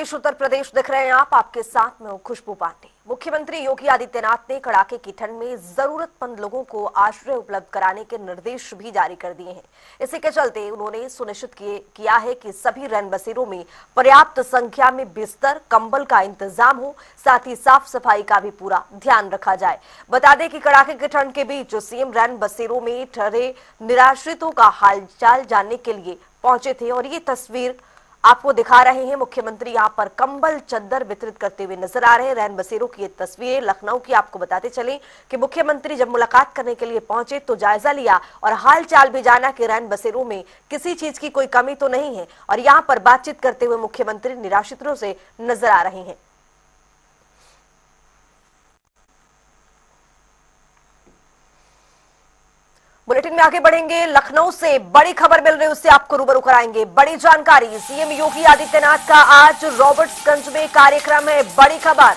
प्रदेश उत्तर प्रदेश दिख रहे हैं आप, आपके साथ में हूं खुशबू पांडे। मुख्यमंत्री योगी आदित्यनाथ ने कड़ाके की ठंड में जरूरतमंद लोगों को आश्रय उपलब्ध कराने के निर्देश भी जारी कर दिए हैं। इसी के चलते उन्होंने सुनिश्चित किया है कि सभी रैन बसेरों में पर्याप्त संख्या में बिस्तर कंबल का इंतजाम हो, साथ ही साफ सफाई का भी पूरा ध्यान रखा जाए। बता दें कि कड़ाके की ठंड के बीच सीएम रैन बसेरों में ठहरे निराश्रितों का हालचाल जानने के लिए पहुंचे थे और ये तस्वीर आपको दिखा रहे हैं। मुख्यमंत्री यहां पर कंबल चद्दर वितरित करते हुए नजर आ रहे हैं। रैन बसेरों की ये तस्वीरें लखनऊ की आपको बताते चलें कि मुख्यमंत्री जब मुलाकात करने के लिए पहुंचे तो जायजा लिया और हाल चाल भी जाना कि रैन बसेरों में किसी चीज की कोई कमी तो नहीं है। और यहां पर बातचीत करते हुए मुख्यमंत्री निराश्रितों से नजर आ रहे हैं। बुलेटिन में आगे बढ़ेंगे। लखनऊ से बड़ी खबर मिल रही है, उससे आपको रूबरू कराएंगे। बड़ी जानकारी, सीएम योगी आदित्यनाथ का आज रॉबर्ट्सगंज में कार्यक्रम है। बड़ी खबर,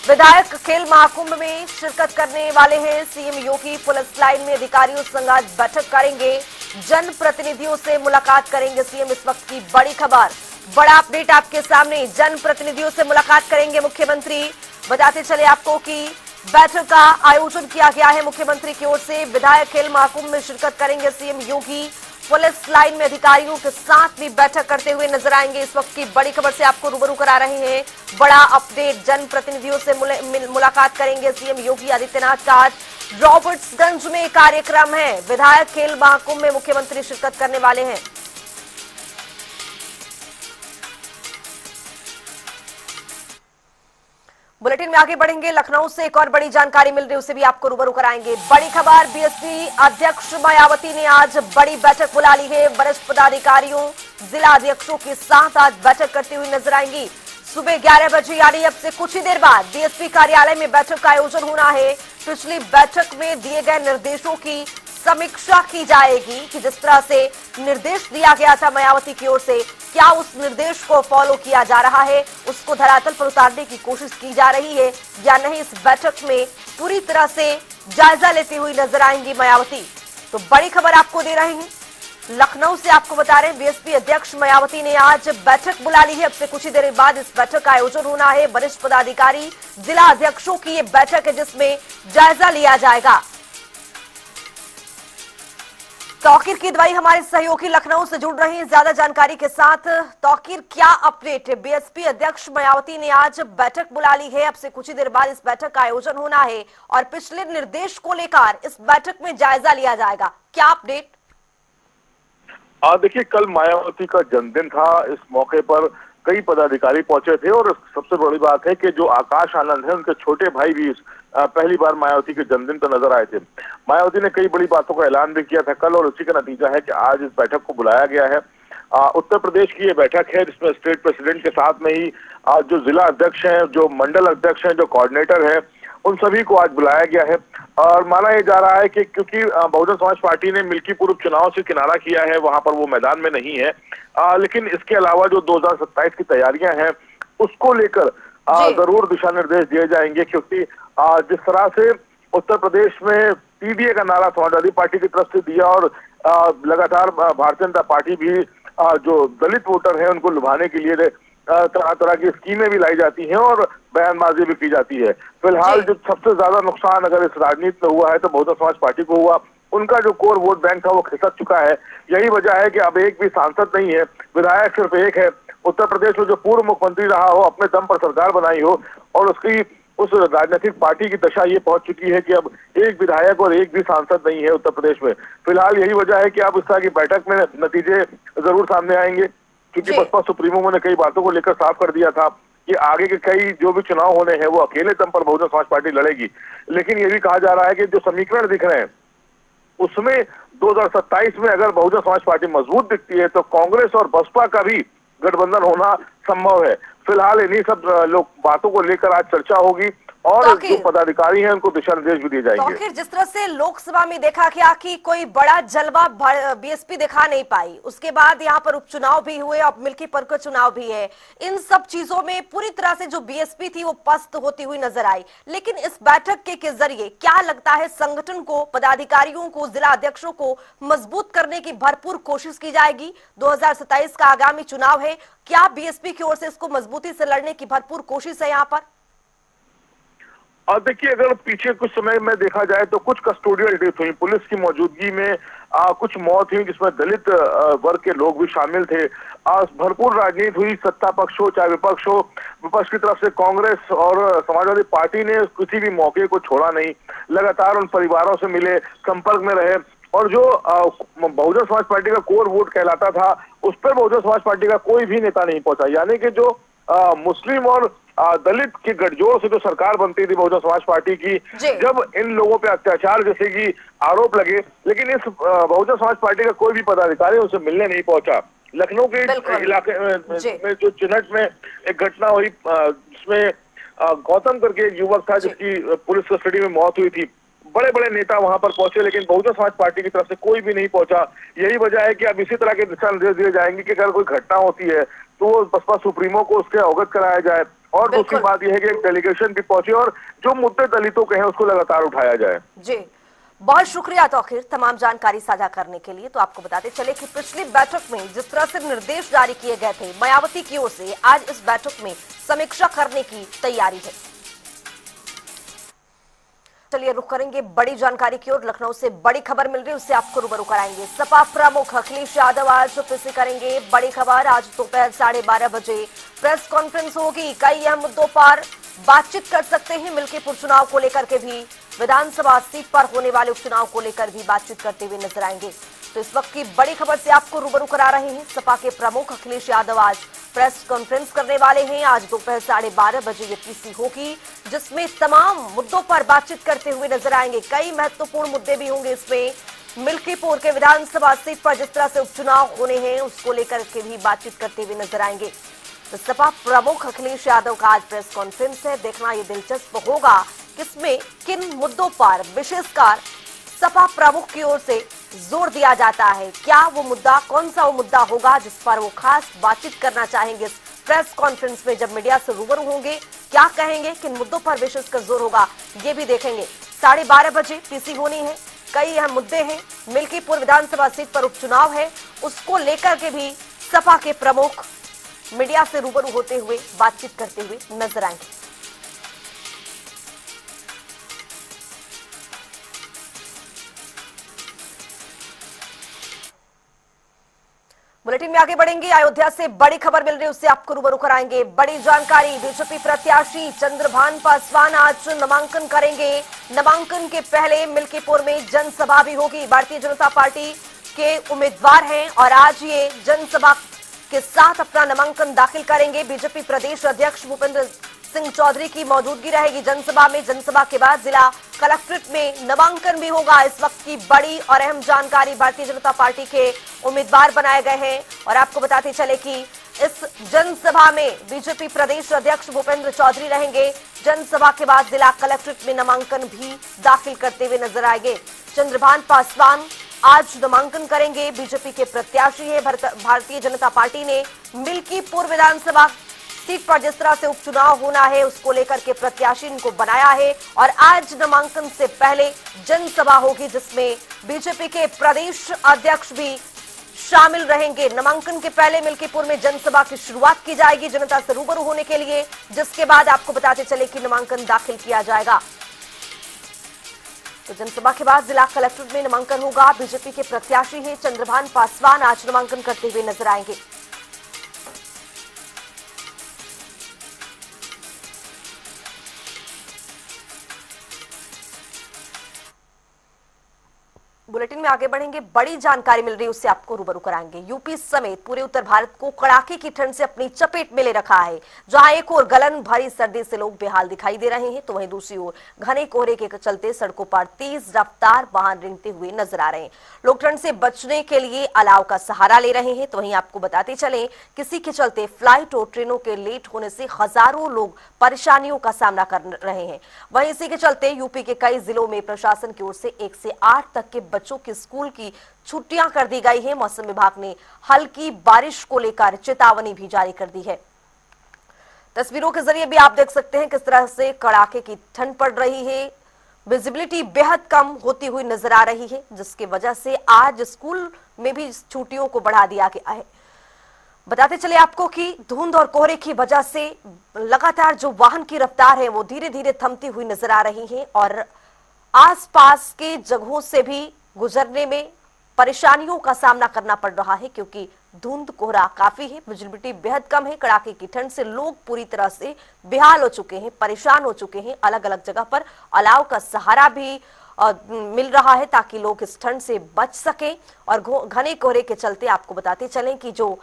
विधायक खेल महाकुंभ में शिरकत करने वाले हैं सीएम योगी। पुलिस लाइन में अधिकारियों संग आज बैठक करेंगे, जन प्रतिनिधियों से मुलाकात करेंगे सीएम। इस वक्त की बड़ी खबर, बड़ा अपडेट आपके सामने। जन प्रतिनिधियों से मुलाकात करेंगे मुख्यमंत्री। बताते चले आपको कि बैठक का आयोजन किया गया है मुख्यमंत्री की ओर से। विधायक खेल महाकुंभ में शिरकत करेंगे सीएम योगी। पुलिस लाइन में अधिकारियों के साथ भी बैठक करते हुए नजर आएंगे। इस वक्त की बड़ी खबर से आपको रूबरू करा रहे हैं। बड़ा अपडेट, जन प्रतिनिधियों से मुलाकात करेंगे सीएम योगी आदित्यनाथ का आज रॉबर्ट्सगंज में कार्यक्रम है। विधायक खेल महाकुंभ में मुख्यमंत्री शिरकत करने वाले हैं। बुलेटिन में आगे बढ़ेंगे। लखनऊ से एक और बड़ी जानकारी मिल रही है, उसे भी आपको रूबरू कराएंगे। बड़ी खबर, बीएसपी अध्यक्ष मायावती ने आज बड़ी बैठक बुला ली है। वरिष्ठ पदाधिकारियों, जिला अध्यक्षों के साथ आज बैठक करती हुई नजर आएंगी। सुबह 11 बजे यानी अब से कुछ ही देर बाद बीएसपी कार्यालय में बैठक का आयोजन होना है। पिछली बैठक में दिए गए निर्देशों की समीक्षा की जाएगी कि जिस तरह से निर्देश दिया गया था मायावती की ओर से, क्या उस निर्देश को फॉलो किया जा रहा है, उसको धरातल पर उतारने की कोशिश की जा रही है या नहीं। इस बैठक में पूरी तरह से जायजा लेती हुई नजर आएंगी मायावती। तो बड़ी खबर आपको दे रहे हैं, लखनऊ से आपको बता रहे हैं बीएसपी अध्यक्ष मायावती ने आज बैठक बुला ली है। अब से कुछ ही देर बाद इस बैठक का आयोजन होना है। वरिष्ठ पदाधिकारी, जिला अध्यक्षों की ये बैठक है जिसमें जायजा लिया जाएगा। तौकीर की दवाई हमारे सहयोगी लखनऊ से जुड़ रही हैं ज्यादा जानकारी के साथ। तौकीर, क्या अपडेट है? बीएसपी अध्यक्ष मायावती ने आज बैठक बुला ली है। अब से कुछ ही देर बाद इस बैठक का आयोजन होना है और पिछले निर्देश को लेकर इस बैठक में जायजा लिया जाएगा। क्या अपडेट? देखिए, कल मायावती का जन्मदिन था। इस मौके पर कई पदाधिकारी पहुंचे थे और सबसे बड़ी बात है कि जो आकाश आनंद है, उनके छोटे भाई भी पहली बार मायावती के जन्मदिन पर नजर आए थे। मायावती ने कई बड़ी बातों का ऐलान भी किया था कल और उसी का नतीजा है कि आज इस बैठक को बुलाया गया है। उत्तर प्रदेश की ये बैठक है जिसमें स्टेट प्रेसिडेंट के साथ में ही जो जिला अध्यक्ष हैं, जो मंडल अध्यक्ष हैं, जो कोऑर्डिनेटर हैं, उन सभी को आज बुलाया गया है। और माना यह जा रहा है कि क्योंकि बहुजन समाज पार्टी ने मिल्कीपुर उपचुनाव से किनारा किया है, वहां पर वो मैदान में नहीं है, लेकिन इसके अलावा जो 2027 की तैयारियां हैं उसको लेकर जरूर दिशा निर्देश दिए जाएंगे। क्योंकि जिस तरह से उत्तर प्रदेश में पीडीए का नारा समाजवादी पार्टी की तरफ से दिया और लगातार भारतीय जनता पार्टी भी जो दलित वोटर हैं उनको लुभाने के लिए तरह तरह की स्कीमें भी लाई जाती हैं और बयानबाजी भी की जाती है। फिलहाल जो सबसे ज्यादा नुकसान अगर इस राजनीति में हुआ है तो बहुजन समाज पार्टी को हुआ। उनका जो कोर वोट बैंक था वो खिसक चुका है। यही वजह है कि अब एक भी सांसद नहीं है, विधायक सिर्फ एक है। उत्तर प्रदेश में जो पूर्व मुख्यमंत्री रहा हो, अपने दम पर सरकार बनाई हो और उसकी उस राजनीतिक पार्टी की दशा ये पहुंच चुकी है कि अब एक विधायक और एक भी सांसद नहीं है उत्तर प्रदेश में। फिलहाल यही वजह है कि अब इस तरह की बैठक में नतीजे जरूर सामने आएंगे, क्योंकि बसपा सुप्रीमो ने कई बातों को लेकर साफ कर दिया था कि आगे के कई जो भी चुनाव होने हैं वो अकेले दम पर बहुजन समाज पार्टी लड़ेगी। लेकिन ये भी कहा जा रहा है कि जो समीकरण दिख रहे हैं उसमें 2027 में अगर बहुजन समाज पार्टी मजबूत दिखती है तो कांग्रेस और बसपा का भी गठबंधन होना संभव है। फिलहाल इन्हीं सब लोग बातों को लेकर आज चर्चा होगी और तो जो पदाधिकारी हैं उनको दिशा निर्देश भी दिए तो जाएंगे। आखिर जिस तरह से लोकसभा में देखा गया कि कोई बड़ा जलवा बीएसपी दिखा नहीं पाई, उसके बाद यहाँ पर उपचुनाव भी हुए और मिल्कीपुर का चुनाव भी है, इन सब चीजों में पूरी तरह से जो बीएसपी थी वो पस्त होती हुई नजर आई। लेकिन इस बैठक के जरिए क्या लगता है संगठन को, पदाधिकारियों को, जिला अध्यक्षों को मजबूत करने की भरपूर कोशिश की जाएगी? 2027 का आगामी चुनाव है, क्या बीएसपी की ओर से इसको मजबूती से लड़ने की भरपूर कोशिश है यहाँ पर? और देखिए, अगर पीछे कुछ समय में देखा जाए तो कुछ कस्टोडियल डेथ हुई पुलिस की मौजूदगी में, कुछ मौत हुई जिसमें दलित वर्ग के लोग भी शामिल थे। भरपूर राजनीति हुई, सत्ता पक्ष हो चाहे विपक्ष हो, विपक्ष की तरफ से कांग्रेस और समाजवादी पार्टी ने किसी भी मौके को छोड़ा नहीं, लगातार उन परिवारों से मिले, संपर्क में रहे। और जो बहुजन समाज पार्टी का कोर वोट कहलाता था, उस पर बहुजन समाज पार्टी का कोई भी नेता नहीं पहुंचा। यानी कि जो मुस्लिम और दलित के गठजोड़ से जो सरकार बनती थी बहुजन समाज पार्टी की, जब इन लोगों पे अत्याचार जैसे कि आरोप लगे, लेकिन इस बहुजन समाज पार्टी का कोई भी पदाधिकारी उनसे मिलने नहीं पहुंचा। लखनऊ के इलाके में जो चिनट में एक घटना हुई जिसमें गौतम करके एक युवक था जिसकी पुलिस कस्टडी में मौत हुई थी, बड़े बड़े नेता वहां पर पहुंचे लेकिन बहुजन समाज पार्टी की तरफ से कोई भी नहीं पहुंचा। यही वजह है कि अब इसी तरह के दिशा निर्देश दिए जाएंगे कि अगर कोई घटना होती है तो वो बसपा सुप्रीमो को उसके अवगत कराया जाए। और दूसरी बात यह है कि एक डेलीगेशन भी पहुंचे और जो मुद्दे दलितों के हैं उसको लगातार उठाया जाए। जी, बहुत शुक्रिया तौकीर तमाम जानकारी साझा करने के लिए। तो आपको बताते चले कि पिछली बैठक में जिस तरह से निर्देश जारी किए गए थे मायावती की ओर से, आज इस बैठक में समीक्षा करने की तैयारी है। चलिए रुख करेंगे बड़ी जानकारी की ओर। लखनऊ से बड़ी खबर मिल रही है, उससे आपको रूबरू कराएंगे। सपा प्रमुख अखिलेश यादव आज फिर करेंगे बड़ी खबर। आज दोपहर 12:30 बजे प्रेस कॉन्फ्रेंस होगी। कई अहम मुद्दों पर बातचीत कर सकते हैं। मिल्कीपुर चुनाव को लेकर के भी, विधानसभा सीट पर होने वाले उपचुनाव को लेकर भी बातचीत करते हुए नजर आएंगे। तो इस वक्त की बड़ी खबर से आपको रूबरू करा रहे हैं। सपा के प्रमुख अखिलेश यादव आज प्रेस कॉन्फ्रेंस करने वाले हैं। आज दोपहर 12:30 बजे ये पीसी होगी, जिसमें तमाम मुद्दों पर बातचीत करते हुए नजर आएंगे। कई महत्वपूर्ण मुद्दे भी होंगे इसमें। मिल्कीपुर के विधानसभा सीट पर जिस तरह से उपचुनाव होने हैं उसको लेकर के भी बातचीत करते हुए नजर आएंगे। तो सपा प्रमुख अखिलेश यादव का आज प्रेस कॉन्फ्रेंस है। देखना ये दिलचस्प होगा किसमें किन मुद्दों पर विशेषकर सपा प्रमुख की ओर से जोर दिया जाता है। क्या वो मुद्दा, कौन सा वो मुद्दा होगा जिस पर वो खास बातचीत करना चाहेंगे इस प्रेस कॉन्फ्रेंस में जब मीडिया से रूबरू होंगे? क्या कहेंगे, किन मुद्दों पर विशेषकर जोर होगा, ये भी देखेंगे। 12:30 बजे पीसी होनी है। कई अहम मुद्दे हैं। मिल्कीपुर विधानसभा सीट पर उपचुनाव है, उसको लेकर के भी सपा के प्रमुख मीडिया से रूबरू होते हुए बातचीत करते हुए नजर आएंगे। बुलेटिन में आगे बढ़ेंगे। अयोध्या से बड़ी खबर मिल रही है, उससे आपको रूबरू कराएंगे। बड़ी जानकारी, बीजेपी प्रत्याशी चंद्रभान पासवान आज नामांकन करेंगे। नामांकन के पहले मिल्कीपुर में जनसभा भी होगी। भारतीय जनता पार्टी के उम्मीदवार हैं और आज ये जनसभा के साथ अपना नामांकन दाखिल करेंगे। बीजेपी प्रदेश अध्यक्ष भूपेंद्र सिंह चौधरी की मौजूदगी रहेगी जनसभा में। जनसभा के बाद जिला कलेक्ट्रेट में नामांकन भी होगा। इस वक्त की बड़ी और अहम जानकारी, भारतीय जनता पार्टी के उम्मीदवार बनाए गए हैं और आपको बताते चले कि इस जनसभा में बीजेपी प्रदेश अध्यक्ष भूपेंद्र चौधरी रहेंगे। जनसभा के बाद जिला कलेक्ट्रेट में नामांकन भी दाखिल करते हुए नजर आएंगे। चंद्रभान पासवान आज नामांकन करेंगे। बीजेपी के प्रत्याशी है। भारतीय जनता पार्टी ने मिल्कीपुर विधानसभा सीट पर जिस तरह से उपचुनाव होना है उसको लेकर के प्रत्याशी इनको बनाया है और आज नामांकन से पहले जनसभा होगी जिसमें बीजेपी के प्रदेश अध्यक्ष भी शामिल रहेंगे। नामांकन के पहले मिल्कीपुर में जनसभा की शुरुआत की जाएगी जनता से रूबरू होने के लिए, जिसके बाद आपको बताते चले कि नामांकन दाखिल किया जाएगा। तो जनसभा के बाद जिला कलेक्ट्रेट में नामांकन होगा। बीजेपी के प्रत्याशी हैं चंद्रभान पासवान, आज नामांकन करते हुए नजर आएंगे। बुलेटिन में आगे बढ़ेंगे, बड़ी जानकारी मिल रही है उससे आपको रूबरू कराएंगे। यूपी समेत पूरे उत्तर भारत को कड़ाके की ठंड से अपनी चपेट में ले रखा है। जहां एक ओर गलन भरी सर्दी से लोग बेहाल दिखाई दे रहे हैं, तो वहीं दूसरी ओर घने कोहरे के चलते सड़कों पर तेज रफ्तार वाहन रेंगते हुए नजर आ रहे हैं। लोग ठंड से बचने के लिए अलाव का सहारा ले रहे हैं। तो वहीं आपको बताते चले, किसी के चलते फ्लाइट और ट्रेनों के लेट होने से हजारों लोग परेशानियों का सामना कर रहे हैं। वहीं इसी के चलते यूपी के कई जिलों में प्रशासन की ओर से 1 से 8 तक के बच्चों की स्कूल की छुट्टियां कर दी गई है। मौसम विभाग ने हल्की बारिश को लेकर चेतावनी भी जारी कर दी है। तस्वीरों के जरिए भी आप देख सकते हैं किस तरह से कड़ाके की ठंड पड़ रही है। विजिबिलिटी बेहद कम होती हुई नजर आ रही है, जिसकी वजह से आज स्कूल में भी छुट्टियों को बढ़ा दिया गया है। बताते चले आपको कि धुंध और कोहरे की वजह से लगातार जो वाहन की रफ्तार है वो धीरे धीरे थमती हुई नजर आ रही है और आसपास के जगहों से भी गुजरने में परेशानियों का सामना करना पड़ रहा है, क्योंकि धुंध कोहरा काफी है, विजिबिलिटी बेहद कम है। कड़ाके की ठंड से लोग पूरी तरह से बेहाल हो चुके हैं, परेशान हो चुके हैं। अलग अलग जगह पर अलाव का सहारा भी मिल रहा है ताकि लोग इस ठंड से बच सकें। और घने कोहरे के चलते आपको बताते चलें कि जो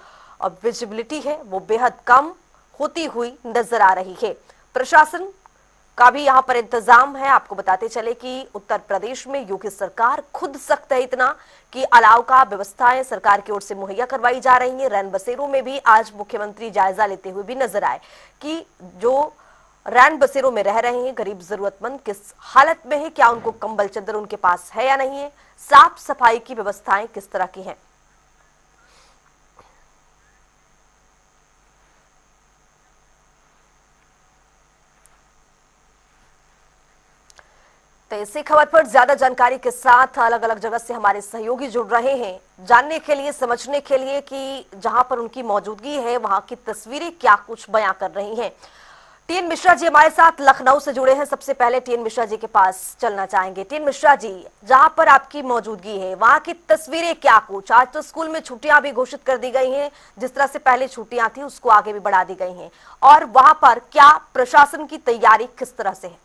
विजिबिलिटी है वो बेहद कम होती हुई नजर आ रही है। प्रशासन का भी यहां पर इंतजाम है। आपको बताते चले कि उत्तर प्रदेश में योगी सरकार खुद सख्त है इतना कि अलाव का व्यवस्थाएं सरकार की ओर से मुहैया करवाई जा रही हैं। रैन बसेरों में भी आज मुख्यमंत्री जायजा लेते हुए भी नजर आए कि जो रैन बसेरों में रह रहे हैं गरीब जरूरतमंद किस हालत में है, क्या उनको कंबल चद्दर उनके पास है या नहीं है, साफ सफाई की व्यवस्थाएं किस तरह की हैं। तो इसी खबर पर ज्यादा जानकारी के साथ अलग अलग जगह से हमारे सहयोगी जुड़ रहे हैं जानने के लिए, समझने के लिए कि जहां पर उनकी मौजूदगी है वहां की तस्वीरें क्या कुछ बयां कर रही हैं। टीएन मिश्रा जी हमारे साथ लखनऊ से जुड़े हैं। सबसे पहले टीएन मिश्रा जी के पास चलना चाहेंगे। टीएन मिश्रा जी, जहां पर आपकी मौजूदगी है वहां की तस्वीरें क्या कुछ? आज तो स्कूल में छुट्टियां भी घोषित कर दी गई हैं, जिस तरह से पहले छुट्टियां थी उसको आगे भी बढ़ा दी गई हैं, और वहां पर क्या प्रशासन की तैयारी किस तरह से है?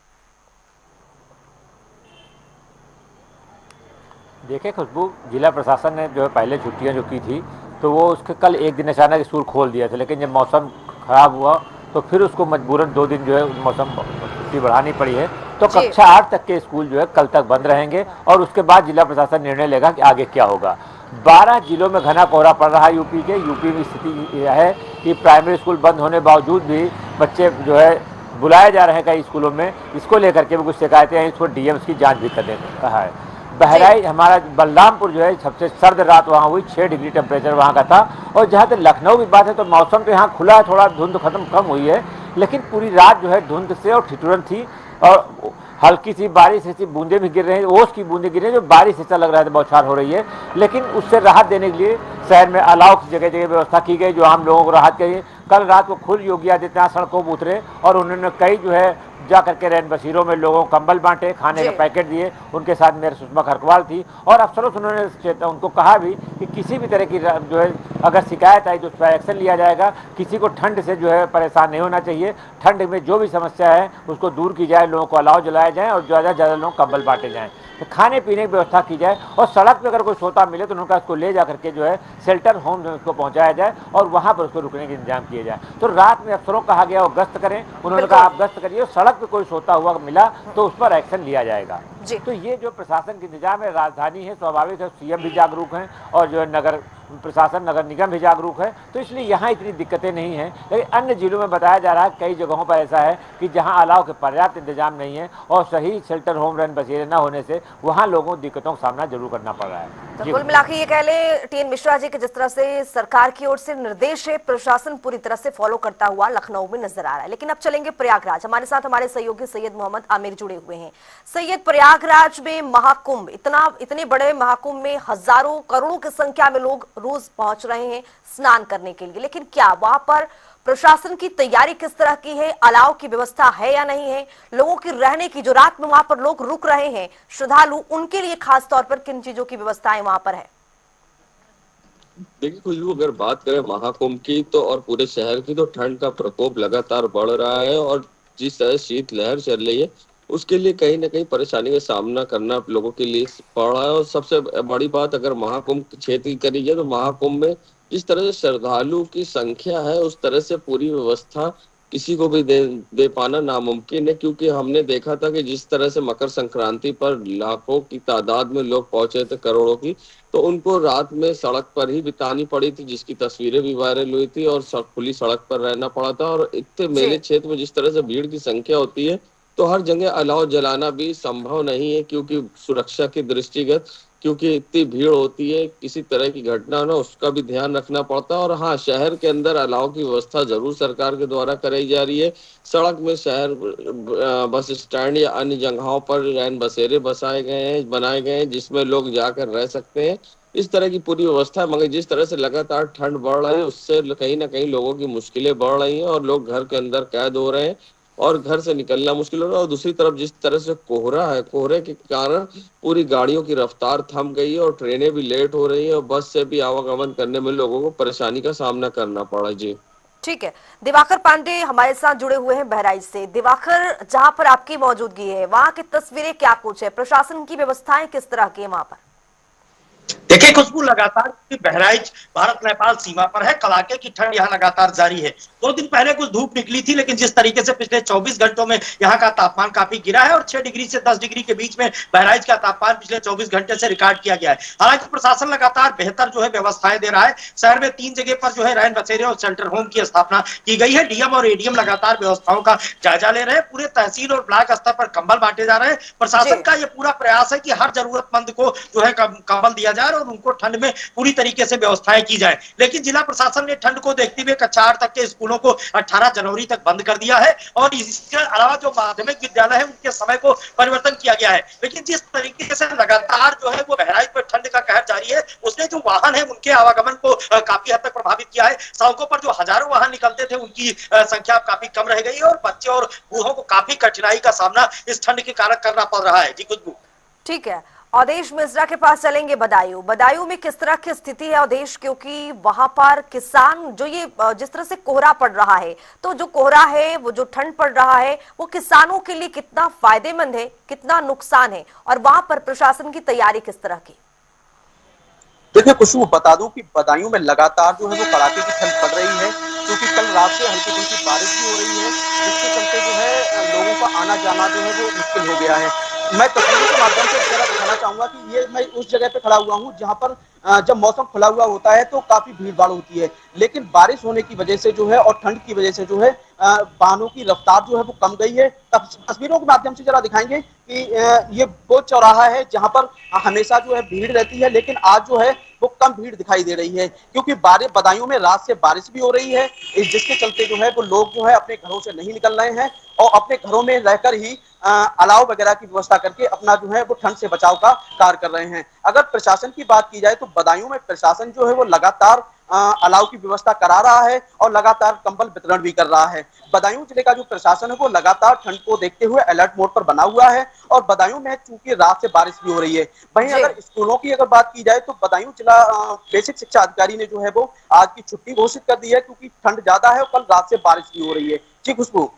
देखिए खुशबू, जिला प्रशासन ने जो है पहले छुट्टियां जो की थी तो वो उसके कल एक दिन अचानक स्कूल खोल दिया था, लेकिन जब मौसम ख़राब हुआ तो फिर उसको मजबूरन 2 दिन जो है मौसम छुट्टी बढ़ानी पड़ी है। तो कक्षा 8 तक के स्कूल जो है कल तक बंद रहेंगे और उसके बाद जिला प्रशासन निर्णय लेगा कि आगे क्या होगा। 12 जिलों में घना कोहरा पड़ रहा है यूपी के। यूपी में स्थिति यह है कि प्राइमरी स्कूल बंद होने बावजूद भी बच्चे जो है बुलाए जा रहे हैं कई स्कूलों में। इसको लेकर के भी कुछ शिकायतें हैं, इसको डीएम्स की जाँच भी करने को कहा है। बहराइच हमारा बलरामपुर जो है सबसे सर्द रात वहाँ हुई, 6 डिग्री टेम्परेचर वहाँ का था। और जहाँ तक लखनऊ की बात है तो मौसम तो यहाँ खुला है, थोड़ा धुंध खत्म कम हुई है, लेकिन पूरी रात जो है धुंध से और ठिठुरन थी और हल्की सी बारिश ऐसी बूंदें भी गिर रही हैं, ओस की बूंदें गिर रही हैं जो बारिश ऐसा लग रहा है बौछार हो रही है। लेकिन उससे राहत देने के लिए शहर में अलाव की जगह जगह व्यवस्था की गई जो आम लोगों को राहत के लिए। कल रात को खुद योगी आदित्यनाथ सड़कों पर उतरे और उन्होंने कई जो है जा करके रैन बसेरों में लोगों को कंबल बांटे, खाने के पैकेट दिए। उनके साथ मेरे सुषमा खरकवाल थी और अफसरों से उन्होंने उनको कहा भी कि किसी भी तरह की जो है अगर शिकायत आई तो उस पर एक्शन लिया जाएगा। किसी को ठंड से जो है परेशान नहीं होना चाहिए, ठंड में जो भी समस्या है उसको दूर की जाए, लोगों को अलाव जलाया जाए और ज़्यादा से ज़्यादा लोग कंबल बांटे जाएँ, तो खाने पीने की व्यवस्था की जाए। और सड़क पर अगर कोई सोता मिले तो उनका उसको ले जा करके जो है शेल्टर होम में उसको पहुंचाया जाए और वहां पर उसको रुकने के इंतजाम किए जाए। तो रात में अफसरों को कहा गया वो गश्त करें, उन्होंने कहा आप गश्त करिए, सड़क पे कोई सोता हुआ मिला तो उस पर एक्शन लिया जाएगा। तो ये जो प्रशासन की इंतजाम है, राजधानी है, स्वाभाविक है, सीएम भी जागरूक हैं और जो है नगर प्रशासन नगर निगम भी जागरूक है, तो इसलिए यहाँ इतनी दिक्कतें नहीं हैं। लेकिन अन्य जिलों में बताया जा रहा है कई जगहों पर ऐसा है कि जहाँ अलाव के पर्याप्त इंतजाम नहीं है और सही शेल्टर होम रैन बसेरे न होने से वहाँ लोगों को दिक्कतों का सामना जरूर करना पड़ रहा है। तो कुल मिलाकर ये कह ले टीएन मिश्रा जी कि जिस तरह से सरकार की ओर से निर्देश है, प्रशासन पूरी तरह से फॉलो करता हुआ लखनऊ में नजर आ रहा है। लेकिन अब चलेंगे प्रयागराज। हमारे साथ हमारे सहयोगी सैयद मोहम्मद आमिर जुड़े हुए हैं। सैयद, प्रयागराज में महाकुंभ, इतने बड़े महाकुंभ में हजारों करोड़ों की संख्या में लोग रोज पहुंच रहे हैं स्नान करने के लिए, लेकिन क्या वहां पर प्रशासन की तैयारी किस तरह की है? अलाव की व्यवस्था है या नहीं है? लोगों की रहने की, जो रात में वहां पर लोग रुक रहे हैं श्रद्धालु, उनके लिए खास तौर पर किन चीजों की व्यवस्थाएं वहां पर है? देखिए खुशबू, अगर बात करें महाकुंभ की तो और पूरे शहर की, तो ठंड का प्रकोप लगातार बढ़ रहा है और जिस तरह शीत लहर चल रही है उसके लिए कहीं ना कहीं परेशानी का सामना करना लोगों के लिए पड़ रहा है। और सबसे बड़ी बात, अगर महाकुंभ क्षेत्र की करी जाए तो महाकुंभ में जिस तरह से श्रद्धालु की संख्या है, उस तरह से पूरी व्यवस्था किसी को भी दे पाना नामुमकिन है। क्योंकि हमने देखा था कि जिस तरह से मकर संक्रांति पर लाखों की तादाद में लोग पहुंचे थे, करोड़ों की, तो उनको रात में सड़क पर ही बितानी पड़ी थी, जिसकी तस्वीरें भी वायरल हुई थी, और खुली सड़क पर रहना पड़ा था। और इतने जी। मेले क्षेत्र में जिस तरह से भीड़ की संख्या होती है, तो हर जगह अलाव जलाना भी संभव नहीं है, क्योंकि सुरक्षा के दृष्टिगत, क्योंकि इतनी भीड़ होती है, किसी तरह की घटना ना उसका भी ध्यान रखना पड़ता है। और हाँ, शहर के अंदर अलाव की व्यवस्था जरूर सरकार के द्वारा कराई जा रही है। सड़क में शहर बस स्टैंड या अन्य जगहों पर रैन बसेरे बनाए गए हैं, जिसमें लोग जाकर रह सकते हैं। इस तरह की पूरी व्यवस्था है। मगर जिस तरह से लगातार ठंड बढ़ रही है, उससे कहीं ना कहीं लोगों की मुश्किलें बढ़ रही हैं, और लोग घर के अंदर कैद हो रहे हैं और घर से निकलना मुश्किल हो रहा है। और दूसरी तरफ जिस तरह से कोहरा है, कोहरे के कारण पूरी गाड़ियों की रफ्तार थम गई है, और ट्रेनें भी लेट हो रही है, और बस से भी आवागमन करने में लोगों को परेशानी का सामना करना पड़ा। जी ठीक है, दिवाकर पांडे हमारे साथ जुड़े हुए हैं बहराइच से। दिवाकर, जहां पर आपकी मौजूदगी है वहां की तस्वीरें क्या कुछ है, प्रशासन की व्यवस्थाएं किस तरह की है वहां पर? देखिए खुशबू, लगातार बहराइच भारत नेपाल सीमा पर है। कड़ाके की ठंड यहाँ लगातार जारी है। 2 दिन पहले कुछ धूप निकली थी, लेकिन जिस तरीके से पिछले 24 घंटों में यहाँ का तापमान काफी गिरा है, और 6 डिग्री से 10 डिग्री के बीच में बहराइच का तापमान पिछले 24 घंटे से रिकॉर्ड किया गया है। हालांकि प्रशासन लगातार बेहतर व्यवस्थाएं दे रहा है। शहर में 3 जगह पर रैन बसेरे और शेल्टर होम की स्थापना की गई है। डीएम और एडीएम लगातार व्यवस्थाओं का जायजा ले रहे हैं। पूरे तहसील और ब्लॉक स्तर पर कंबल बांटे जा रहे हैं। प्रशासन का यह पूरा प्रयास है कि हर जरूरतमंद को कंबल दिया जाए और उनको ठंड में पूरी तरीके से व्यवस्थाएं की जाए। लेकिन जिला प्रशासन ने ठंड को देखते हुए कक्षा 8 तक के स्कूलों को 18 जनवरी तक बंद कर दिया है, और इसके अलावा जो माध्यमिक विद्यालय है उनके समय को परिवर्तन किया गया है। लेकिन जिस तरीके से लगातार वो बहराइच पर ठंड का कहर जारी है, उसने जो वाहन है उनके आवागमन को काफी हद तक प्रभावित किया है। सड़कों पर जो हजारों वाहन निकलते थे, उनकी संख्या काफी कम रह गई है, और बच्चे और बूढ़ों को काफी कठिनाई का सामना इस ठंड के कारण करना पड़ रहा है। जी खुशबू। ठीक है, अवधेश मिश्रा के पास चलेंगे। बदायूं, बदायूं में किस तरह की स्थिति है अवधेश? क्योंकि वहां पर किसान जो ये जिस तरह से कोहरा पड़ रहा है, तो जो कोहरा है, वो जो ठंड पड़ रहा है, वो किसानों के लिए कितना फायदेमंद है, कितना नुकसान है, और वहां पर प्रशासन की तैयारी किस तरह की? देखिए खुशबू, बता दूं कि बदायूं में लगातार वो कड़ाके की ठंड पड़ रही है, क्योंकि कल रात से हल्की फुल्की बारिश भी हो रही है, जिसके चलते लोगों का आना जाना वो मुश्किल हो गया है। मैं तस्वीरों के माध्यम से जरा दिखाना चाहूंगा कि ये मैं उस जगह पे खड़ा हुआ हूँ जहाँ पर जब मौसम खुला हुआ होता है तो काफी भीड़ भाड़ होती है, लेकिन बारिश होने की वजह से और ठंड की वजह से वाहनों की रफ्तार वो कम गई है। तस्वीरों के माध्यम से जरा दिखाएंगे कि ये वो चौराहा है जहाँ पर हमेशा भीड़ रहती है, लेकिन आज वो कम भीड़ दिखाई दे रही है, क्योंकि बदायूं में रात से बारिश भी हो रही है, जिसके चलते वो लोग अपने घरों से नहीं निकल रहे हैं, और अपने घरों में रहकर ही अलाव वगैरह की व्यवस्था करके अपना वो ठंड से बचाव का कार्य कर रहे हैं। अगर प्रशासन की बात की जाए तो बदायूं में प्रशासन वो लगातार अलाव की व्यवस्था करा रहा है, और लगातार कंबल वितरण भी कर रहा है। बदायूं जिले का जो प्रशासन है वो लगातार ठंड को देखते हुए अलर्ट मोड पर बना हुआ है, और बदायूं में चूंकि रात से बारिश भी हो रही है। वहीं अगर स्कूलों की अगर बात की जाए तो बदायूं जिला बेसिक शिक्षा अधिकारी ने वो आज की छुट्टी घोषित कर दी है, क्योंकि ठंड ज्यादा है और कल रात से बारिश भी हो रही है। जी खुशबू।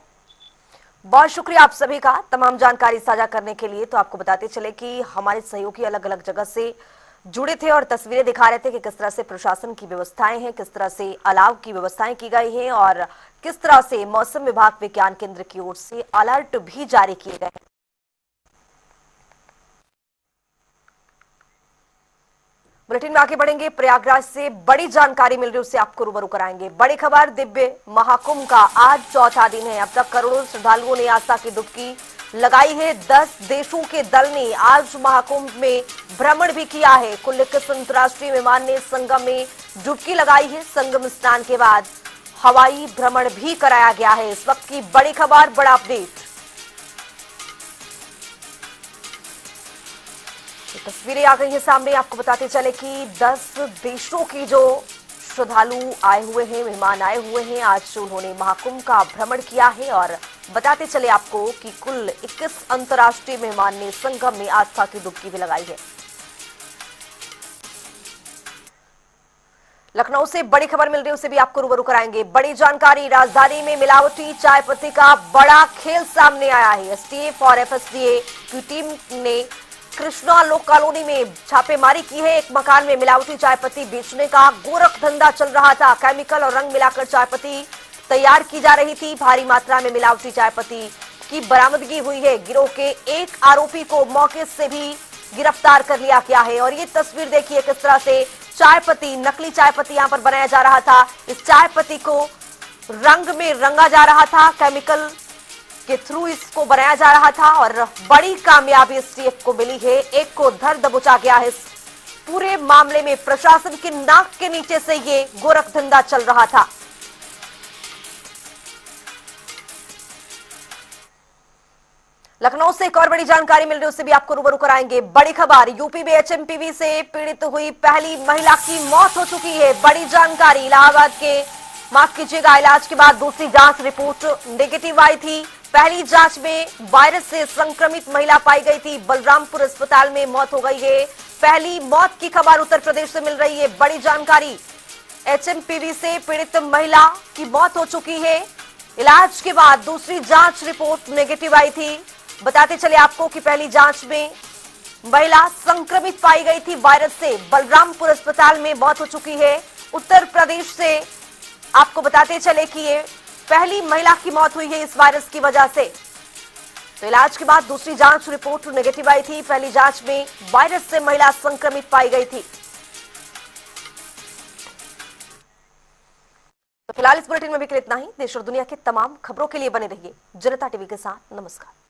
बहुत शुक्रिया आप सभी का तमाम जानकारी साझा करने के लिए। तो आपको बताते चले कि हमारे सहयोगी अलग अलग जगह से जुड़े थे और तस्वीरें दिखा रहे थे कि किस तरह से प्रशासन की व्यवस्थाएं हैं, किस तरह से अलाव की व्यवस्थाएं की गई हैं, और किस तरह से मौसम विभाग विज्ञान केंद्र की ओर से अलर्ट भी जारी किए गए हैं। बुलेटिन में आगे बढ़ेंगे। प्रयागराज से बड़ी जानकारी मिल रही है, उससे आपको रूबरू कराएंगे। बड़ी खबर, दिव्य महाकुंभ का आज चौथा दिन है। अब तक करोड़ों श्रद्धालुओं ने आस्था की डुबकी लगाई है। 10 देशों के दल ने आज महाकुंभ में भ्रमण भी किया है। कुल 21 अंतर्राष्ट्रीय विमान ने संगम में डुबकी लगाई है। संगम स्नान के बाद हवाई भ्रमण भी कराया गया है। इस वक्त की बड़ी खबर, बड़ा अपडेट। तस्वीरें आ गई है सामने। आपको बताते चले कि 10 देशों की जो श्रद्धालु आए हुए हैं, मेहमान आए हुए हैं, आज उन्होंने महाकुंभ का भ्रमण किया है। और बताते चले आपको कि कुल 21 अंतर्राष्ट्रीय मेहमान ने संगम में आस्था की डुबकी भी लगाई है। लखनऊ से बड़ी खबर मिल रही है, उसे भी आपको रूबरू कराएंगे। बड़ी जानकारी, राजधानी में मिलावटी चाय पत्ती का बड़ा खेल सामने आया है। एसटीएफ और एफएसडीए की टीम ने कृष्णा लोक कॉलोनी में छापेमारी की है। एक मकान में मिलावटी चाय पत्ती बेचने का गोरख धंधा चल रहा था। केमिकल और रंग मिलाकर चाय पत्ती तैयार की जा रही थी। भारी मात्रा में मिलावटी चाय पत्ती की बरामदगी हुई है। गिरोह के एक आरोपी को मौके से भी गिरफ्तार कर लिया गया है। और ये तस्वीर देखिए किस तरह से चाय पत्ती, नकली चाय पत्ती यहां पर बनाया जा रहा था। इस चाय पत्ती को रंग में रंगा जा रहा था, केमिकल के थ्रू इसको बनाया जा रहा था और बड़ी कामयाबी एसटीएफ को मिली है। एक को धर दबोचा गया है। इस पूरे मामले में प्रशासन की नाक के नीचे से ये गोरख धंधा चल रहा था। लखनऊ से एक और बड़ी जानकारी मिल रही है, उससे भी आपको रूबरू कराएंगे। बड़ी खबर, यूपी में एचएमपीवी से पीड़ित हुई पहली महिला की मौत हो चुकी है। बड़ी जानकारी, इलाहाबाद के, माफ कीजिएगा, इलाज के बाद दूसरी जांच रिपोर्ट नेगेटिव आई थी। पहली जांच में वायरस से संक्रमित महिला पाई गई थी। बलरामपुर अस्पताल में मौत हो गई है। पहली मौत की खबर उत्तर प्रदेश से मिल रही है। बड़ी जानकारी, एचएमपीवी से पीड़ित महिला की मौत हो चुकी है। इलाज के बाद दूसरी जांच रिपोर्ट नेगेटिव आई थी। बताते चले आपको कि पहली जांच में महिला संक्रमित पाई गई थी वायरस से। बलरामपुर अस्पताल में मौत हो चुकी है। उत्तर प्रदेश से आपको बताते चले कि ये पहली महिला की मौत हुई है इस वायरस की वजह से। तो इलाज के बाद दूसरी जांच रिपोर्ट नेगेटिव आई थी। पहली जांच में वायरस से महिला संक्रमित पाई गई थी। तो फिलहाल इस बुलेटिन में भी इतना ही। देश और दुनिया की तमाम खबरों के लिए बने रहिए जनता टीवी के साथ। नमस्कार।